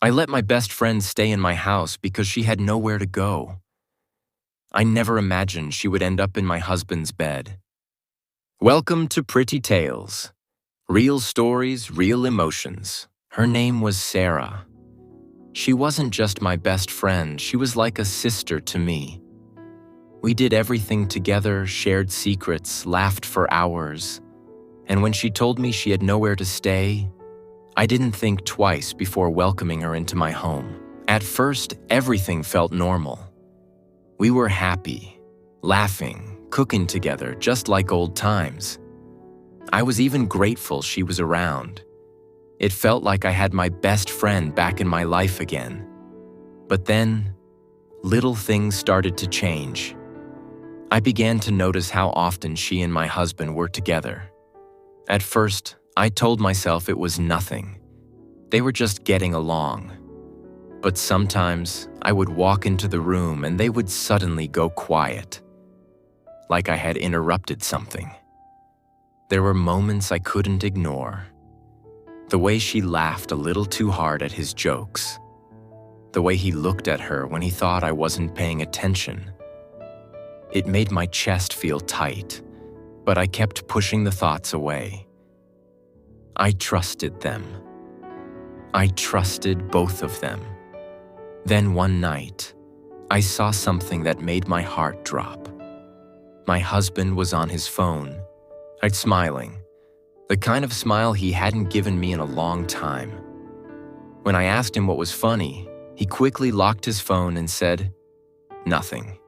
I let my best friend stay in my house because she had nowhere to go. I never imagined she would end up in my husband's bed. Welcome to Pretty Tales. Real stories, real emotions. Her name was Sarah. She wasn't just my best friend, she was like a sister to me. We did everything together, shared secrets, laughed for hours. And when she told me she had nowhere to stay, I didn't think twice before welcoming her into my home. At first, everything felt normal. We were happy, laughing, cooking together, just like old times. I was even grateful she was around. It felt like I had my best friend back in my life again. But then, little things started to change. I began to notice how often she and my husband were together. At first, I told myself it was nothing. They were just getting along. But sometimes, I would walk into the room and they would suddenly go quiet, like I had interrupted something. There were moments I couldn't ignore. The way she laughed a little too hard at his jokes. The way he looked at her when he thought I wasn't paying attention. It made my chest feel tight, but I kept pushing the thoughts away. I trusted them. I trusted both of them. Then one night, I saw something that made my heart drop. My husband was on his phone. I'd smiling, the kind of smile he hadn't given me in a long time. When I asked him what was funny, he quickly locked his phone and said, "Nothing."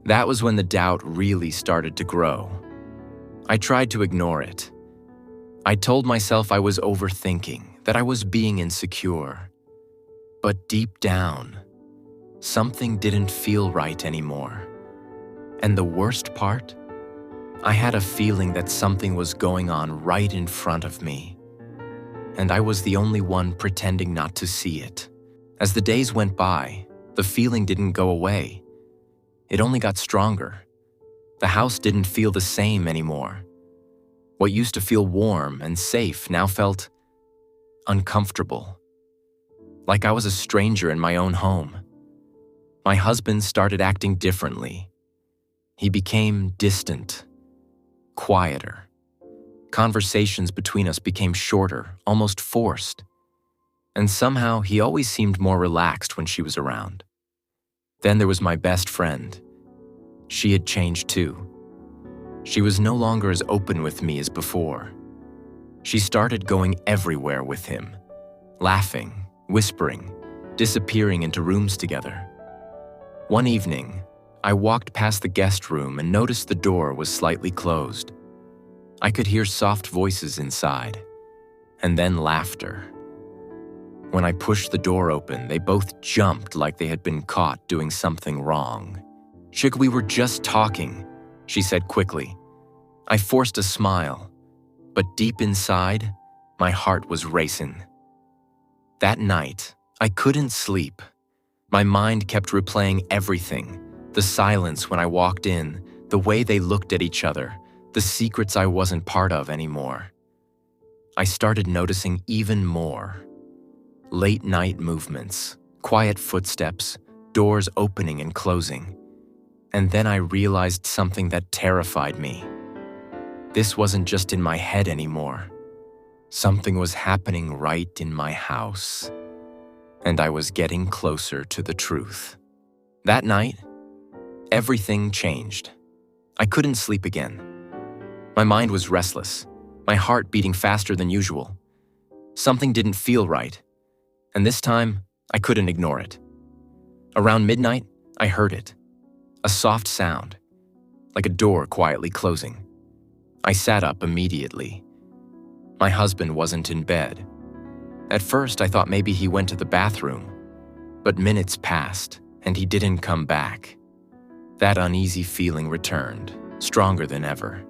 That was when the doubt really started to grow. I tried to ignore it. I told myself I was overthinking, that I was being insecure. But deep down, something didn't feel right anymore. And the worst part? I had a feeling that something was going on right in front of me. And I was the only one pretending not to see it. As the days went by, the feeling didn't go away. It only got stronger. The house didn't feel the same anymore. What used to feel warm and safe now felt uncomfortable. Like I was a stranger in my own home. My husband started acting differently. He became distant, quieter. Conversations between us became shorter, almost forced. And somehow he always seemed more relaxed when she was around. Then there was my best friend. She had changed too. She was no longer as open with me as before. She started going everywhere with him, laughing, whispering, disappearing into rooms together. One evening, I walked past the guest room and noticed the door was slightly closed. I could hear soft voices inside, and then laughter. When I pushed the door open, they both jumped like they had been caught doing something wrong. "Chick, we were just talking," she said quickly. I forced a smile, but deep inside, my heart was racing. That night, I couldn't sleep. My mind kept replaying everything. The silence when I walked in, the way they looked at each other, the secrets I wasn't part of anymore. I started noticing even more. Late night movements, quiet footsteps, doors opening and closing. And then I realized something that terrified me. This wasn't just in my head anymore. Something was happening right in my house. And I was getting closer to the truth. That night, everything changed. I couldn't sleep again. My mind was restless, my heart beating faster than usual. Something didn't feel right, and this time, I couldn't ignore it. Around midnight, I heard it. A soft sound, like a door quietly closing. I sat up immediately. My husband wasn't in bed. At first, I thought maybe he went to the bathroom, but minutes passed, and he didn't come back. That uneasy feeling returned, stronger than ever.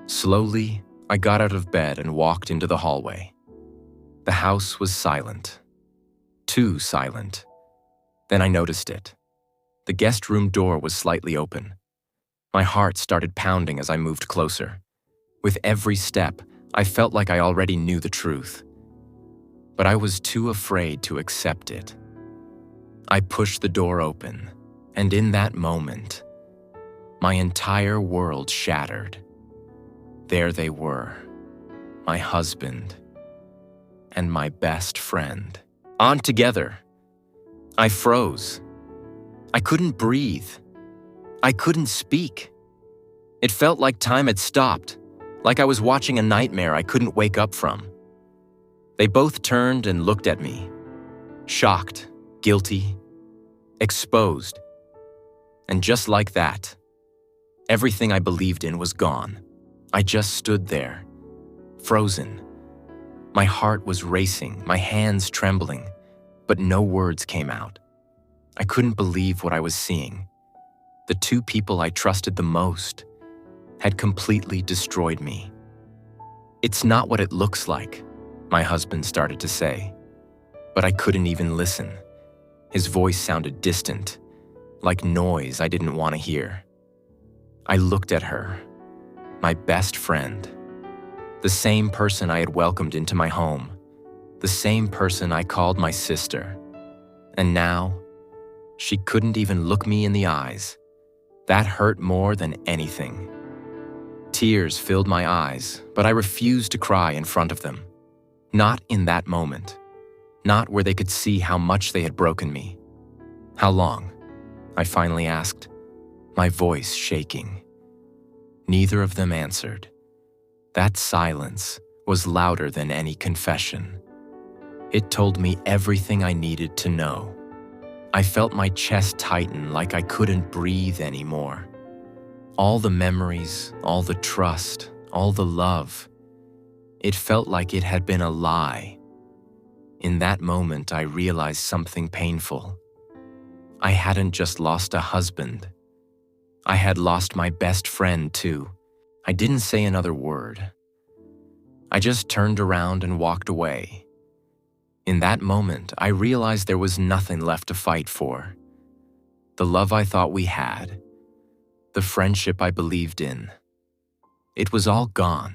Slowly, I got out of bed and walked into the hallway. The house was silent. Too silent. Then I noticed it. The guest room door was slightly open. My heart started pounding as I moved closer. With every step, I felt like I already knew the truth. but I was too afraid to accept it. I pushed the door open, and in that moment, my entire world shattered. There they were, my husband and my best friend, on together. I froze. I couldn't breathe. I couldn't speak. It felt like time had stopped, like I was watching a nightmare I couldn't wake up from. They both turned and looked at me, shocked, guilty, exposed. And just like that, everything I believed in was gone. I just stood there, frozen. My heart was racing, my hands trembling, but no words came out. I couldn't believe what I was seeing. The two people I trusted the most had completely destroyed me. "It's not what it looks like," my husband started to say, but I couldn't even listen. His voice sounded distant, like noise I didn't want to hear. I looked at her, my best friend, the same person I had welcomed into my home, the same person I called my sister. And now, she couldn't even look me in the eyes. That hurt more than anything. Tears filled my eyes, but I refused to cry in front of them. Not in that moment. Not where they could see how much they had broken me. "How long?" I finally asked, my voice shaking. Neither of them answered. That silence was louder than any confession. It told me everything I needed to know. I felt my chest tighten like I couldn't breathe anymore. All the memories, all the trust, all the love. It felt like it had been a lie. In that moment, I realized something painful. I hadn't just lost a husband. I had lost my best friend, too. I didn't say another word. I just turned around and walked away. In that moment, I realized there was nothing left to fight for. The love I thought we had, the friendship I believed in, it was all gone.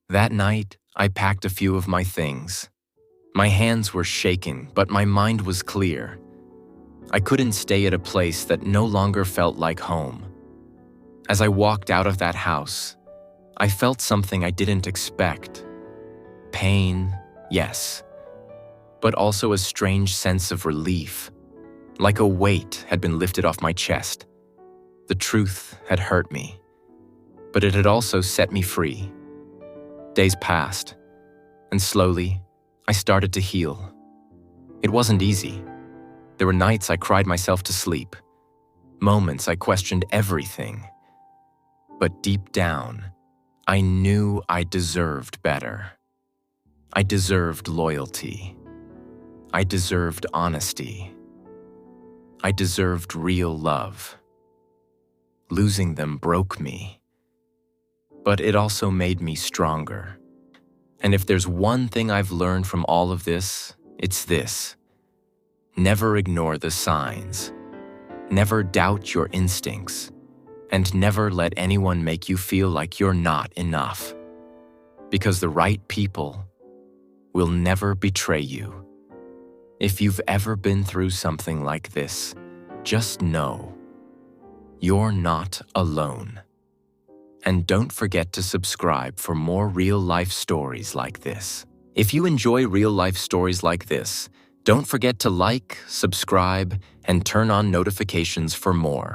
That night, I packed a few of my things. My hands were shaking, but my mind was clear. I couldn't stay at a place that no longer felt like home. As I walked out of that house, I felt something I didn't expect. Pain, yes, but also a strange sense of relief, like a weight had been lifted off my chest. The truth had hurt me, but it had also set me free. Days passed, and slowly, I started to heal. It wasn't easy. There were nights I cried myself to sleep, moments I questioned everything. But deep down, I knew I deserved better. I deserved loyalty. I deserved honesty. I deserved real love. Losing them broke me, but it also made me stronger. And if there's one thing I've learned from all of this, it's this. Never ignore the signs. Never doubt your instincts. And never let anyone make you feel like you're not enough. Because the right people will never betray you. If you've ever been through something like this, just know you're not alone. And don't forget to subscribe for more real-life stories like this. If you enjoy real-life stories like this, don't forget to like, subscribe, and turn on notifications for more.